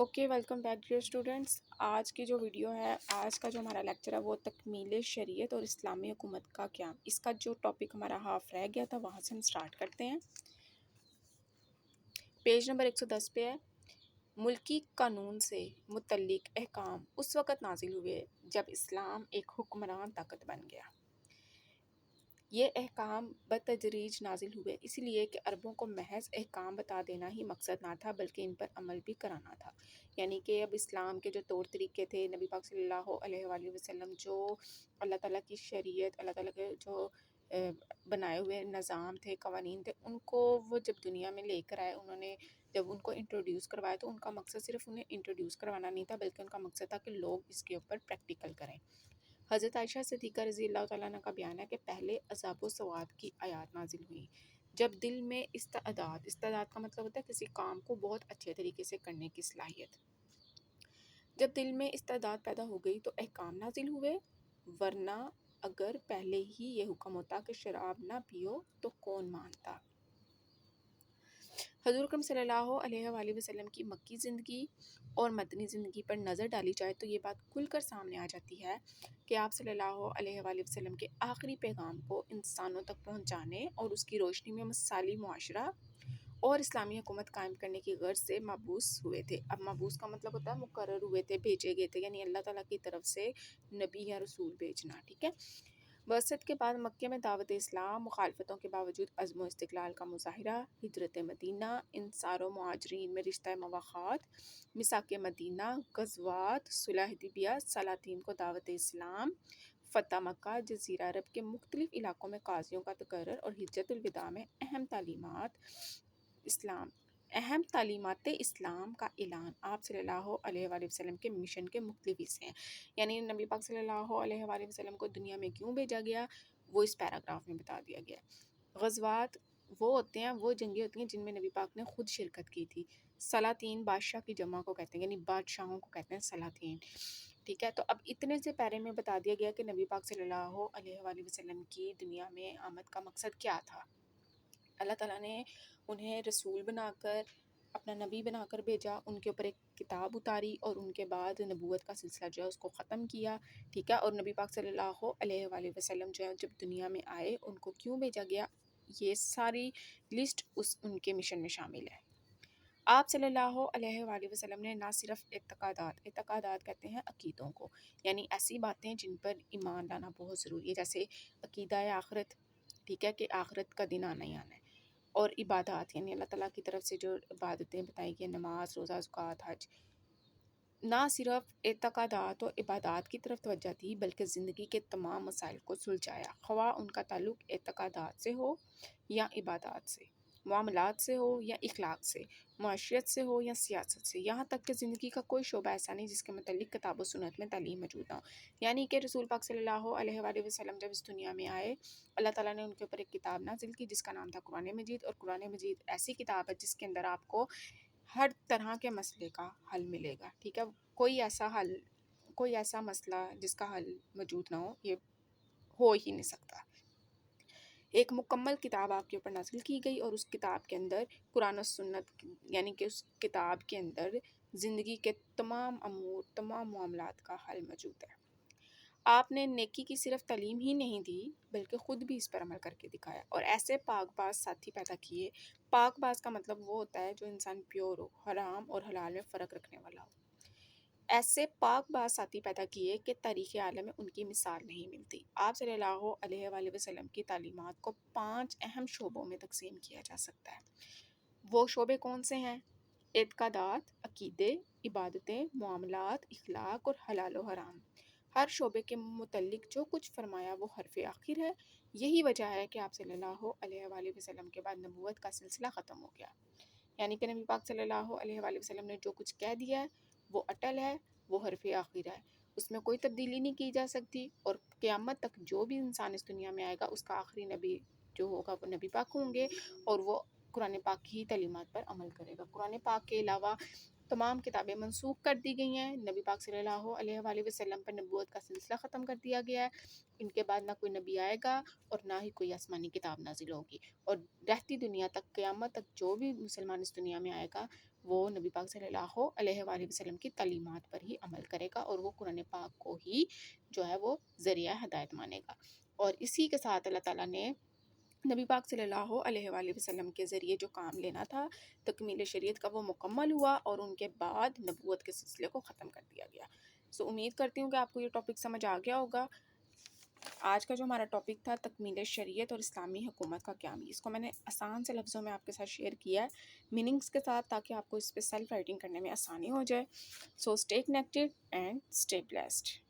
Okay, welcome back dear students. آج کی جو ویڈیو ہے، آج کا جو ہمارا لیکچر ہے وہ تکمیل شریعت اور اسلامی حکومت کا قیام۔ اس کا جو ٹاپک ہمارا ہاف رہ گیا تھا وہاں سے ہم سٹارٹ کرتے ہیں۔ پیج نمبر 110 پہ ہے، ملکی قانون سے متعلق احکام اس وقت نازل ہوئے جب اسلام ایک حکمران طاقت بن گیا۔ یہ احکام بتدریج نازل ہوئے اس لیے کہ عربوں کو محض احکام بتا دینا ہی مقصد نہ تھا بلکہ ان پر عمل بھی کرانا تھا۔ یعنی کہ اب اسلام کے جو طور طریقے تھے، نبی پاک صلی اللہ علیہ وآلہ وسلم جو اللہ تعالیٰ کی شریعت، اللہ تعالیٰ کے جو بنائے ہوئے نظام تھے، قوانین تھے، ان کو وہ جب دنیا میں لے کر آئے، انہوں نے جب ان کو انٹروڈیوس کروایا تو ان کا مقصد صرف انہیں انٹروڈیوس کروانا نہیں تھا بلکہ ان کا مقصد تھا کہ لوگ اس کے اوپر پریکٹیکل کریں۔ حضرت عائشہ صدیقہ رضی اللہ تعالیٰ عنہ کا بیان ہے کہ پہلے عذاب و ثواب کی آیات نازل ہوئیں جب دل میں استعداد کا مطلب ہوتا ہے کسی کام کو بہت اچھے طریقے سے کرنے کی صلاحیت۔ جب دل میں استعداد پیدا ہو گئی تو احکام نازل ہوئے، ورنہ اگر پہلے ہی یہ حکم ہوتا کہ شراب نہ پیو تو کون مانتا۔ حضور اکرم صلی اللہ علیہ وآلہ وسلم کی مکی زندگی اور مدنی زندگی پر نظر ڈالی جائے تو یہ بات کھل کر سامنے آ جاتی ہے کہ آپ صلی اللہ علیہ وآلہ وسلم کے آخری پیغام کو انسانوں تک پہنچانے اور اس کی روشنی میں مثالی معاشرہ اور اسلامی حکومت قائم کرنے کی غرض سے مبعوث ہوئے تھے۔ اب مبعوث کا مطلب ہوتا ہے مقرر ہوئے تھے، بھیجے گئے تھے، یعنی اللہ تعالیٰ کی طرف سے نبی یا رسول بھیجنا، ٹھیک ہے۔ بعثت کے بعد مکہ میں دعوت اسلام، مخالفتوں کے باوجود عزم و استقلال کا مظاہرہ، ہجرت مدینہ، انصار و مہاجرین میں رشتہ مواخات، میثاق مدینہ، غزوات، صلح حدیبیہ، سلاطین کو دعوت اسلام، فتح مکہ، جزیرہ عرب کے مختلف علاقوں میں قاضیوں کا تقرر اور حجۃ الوداع میں اہم تعلیمات اسلام کا اعلان آپ صلی اللہ علیہ وآلہ وسلم کے مشن کے مختلف حصے ہیں۔ یعنی نبی پاک صلی اللہ علیہ وآلہ وسلم کو دنیا میں کیوں بھیجا گیا وہ اس پیراگراف میں بتا دیا گیا ہے۔ غزوات وہ ہوتے ہیں، وہ جنگیں ہوتی ہیں جن میں نبی پاک نے خود شرکت کی تھی۔ سلاطین بادشاہ کی جمع کو کہتے ہیں، یعنی بادشاہوں کو کہتے ہیں سلاطین، ٹھیک ہے۔ تو اب اتنے سے پیرے میں بتا دیا گیا کہ نبی پاک صلی اللہ علیہ وآلہ وسلم کی دنیا میں آمد کا مقصد کیا تھا۔ اللہ تعالیٰ نے انہیں رسول بنا کر، اپنا نبی بنا کر بھیجا، ان کے اوپر ایک کتاب اتاری اور ان کے بعد نبوت کا سلسلہ جو ہے اس کو ختم کیا، ٹھیک ہے۔ اور نبی پاک صلی اللہ علیہ وآلہ وسلم جو ہے جب دنیا میں آئے، ان کو کیوں بھیجا گیا، یہ ساری لسٹ ان کے مشن میں شامل ہے۔ آپ صلی اللہ علیہ وآلہ وسلم نے نہ صرف اعتقادات کہتے ہیں عقیدوں کو، یعنی ایسی باتیں جن پر ایمان لانا بہت ضروری ہے، جیسے عقیدہ آخرت، ٹھیک ہے، کہ آخرت کا دن آنا ہی آنا ہے، اور عبادات یعنی اللہ تعالیٰ کی طرف سے جو عبادتیں بتائی گئی، نماز، روزہ، زکوٰۃ، حج۔ نہ صرف اعتقادات و عبادات کی طرف توجہ دی بلکہ زندگی کے تمام مسائل کو سلجھایا، خواہ ان کا تعلق اعتقادات سے ہو یا عبادات سے، معاملات سے ہو یا اخلاق سے، معاشرت سے ہو یا سیاست سے، یہاں تک کہ زندگی کا کوئی شعبہ ایسا نہیں جس کے متعلق کتاب و سنت میں تعلیم موجود نہ ہو۔ یعنی کہ رسول پاک صلی اللہ علیہ وآلہ وسلم جب اس دنیا میں آئے، اللہ تعالیٰ نے ان کے اوپر ایک کتاب نازل کی جس کا نام تھا قرآن مجید، اور قرآن مجید ایسی کتاب ہے جس کے اندر آپ کو ہر طرح کے مسئلے کا حل ملے گا، ٹھیک ہے۔ کوئی ایسا مسئلہ جس کا حل موجود نہ ہو، یہ ہو ہی نہیں سکتا۔ ایک مکمل کتاب آپ کے اوپر نازل کی گئی اور اس کتاب کے اندر قرآن و سنت، یعنی کہ اس کتاب کے اندر زندگی کے تمام امور، تمام معاملات کا حل موجود ہے۔ آپ نے نیکی کی صرف تعلیم ہی نہیں دی بلکہ خود بھی اس پر عمل کر کے دکھایا اور ایسے پاک باز ساتھی پیدا کیے۔ پاک باز کا مطلب وہ ہوتا ہے جو انسان پیور ہو، حرام اور حلال میں فرق رکھنے والا ہو۔ ایسے پاک باز ساتھی پیدا کیے کہ تاریخ عالم میں ان کی مثال نہیں ملتی۔ آپ صلی اللہ علیہ وآلہ وسلم کی تعلیمات کو 5 اہم شعبوں میں تقسیم کیا جا سکتا ہے۔ وہ شعبے کون سے ہیں؟ اعتقادات، عقیدے، عبادتیں، معاملات، اخلاق اور حلال و حرام۔ ہر شعبے کے متعلق جو کچھ فرمایا وہ حرف آخر ہے۔ یہی وجہ ہے کہ آپ صلی اللہ علیہ وآلہ وسلم کے بعد نبوت کا سلسلہ ختم ہو گیا، یعنی کہ نبی پاک صلی اللہ علیہ وآلہ وسلم نے جو کچھ کہہ دیا ہے وہ اٹل ہے، وہ حرف آخر ہے، اس میں کوئی تبدیلی نہیں کی جا سکتی، اور قیامت تک جو بھی انسان اس دنیا میں آئے گا اس کا آخری نبی جو ہوگا وہ نبی پاک ہوں گے، اور وہ قرآن پاک کی تعلیمات پر عمل کرے گا۔ قرآن پاک کے علاوہ تمام کتابیں منسوخ کر دی گئی ہیں، نبی پاک صلی اللہ علیہ وآلہ وسلم پر نبوت کا سلسلہ ختم کر دیا گیا ہے۔ ان کے بعد نہ کوئی نبی آئے گا اور نہ ہی کوئی آسمانی کتاب نازل ہوگی، اور رہتی دنیا تک، قیامت تک جو بھی مسلمان اس دنیا میں آئے گا وہ نبی پاک صلی اللہ علیہ وآلہ وسلم کی تعلیمات پر ہی عمل کرے گا اور وہ قرآن پاک کو ہی جو ہے وہ ذریعہ ہدایت مانے گا۔ اور اسی کے ساتھ اللہ تعالیٰ نے نبی پاک صلی اللہ علیہ وآلہ وسلم کے ذریعے جو کام لینا تھا تکمیل شریعت کا وہ مکمل ہوا، اور ان کے بعد نبوت کے سلسلے کو ختم کر دیا گیا۔ امید کرتی ہوں کہ آپ کو یہ ٹاپک سمجھ آ گیا ہوگا۔ آج کا جو ہمارا ٹاپک تھا تکمیل شریعت اور اسلامی حکومت کا قیام، اس کو میں نے آسان سے لفظوں میں آپ کے ساتھ شیئر کیا ہے، میننگز کے ساتھ، تاکہ آپ کو اس پہ سیلف رائٹنگ کرنے میں آسانی ہو جائے۔ Stay connected and stay blessed.